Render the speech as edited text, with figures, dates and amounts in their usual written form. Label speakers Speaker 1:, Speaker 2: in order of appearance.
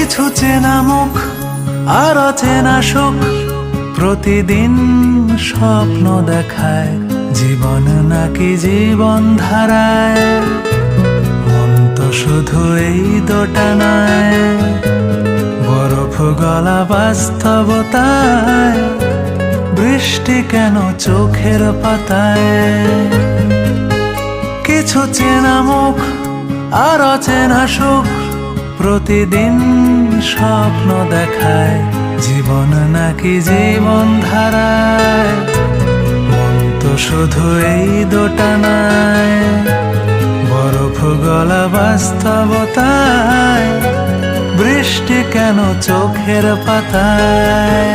Speaker 1: কিছু চেনা মুখ আর অচেনা সুখ প্রতিদিন স্বপ্ন দেখায়, জীবন নাকি জীবন ধারায়। মন তো শুধু এই দোটানায়, বরফ গলা বাস্তবতায়, বৃষ্টি কেন চোখের পাতায়। কিছু চেনা মুখ আর অচেনা সুখ প্রতিদিন স্বপ্ন দেখায়, জীবন নাকি জীবন ধারায়। মন তো শুধু এই দোটানায়, বরফ গলা বাস্তবতায়, বৃষ্টি কেন চোখের পাতায়।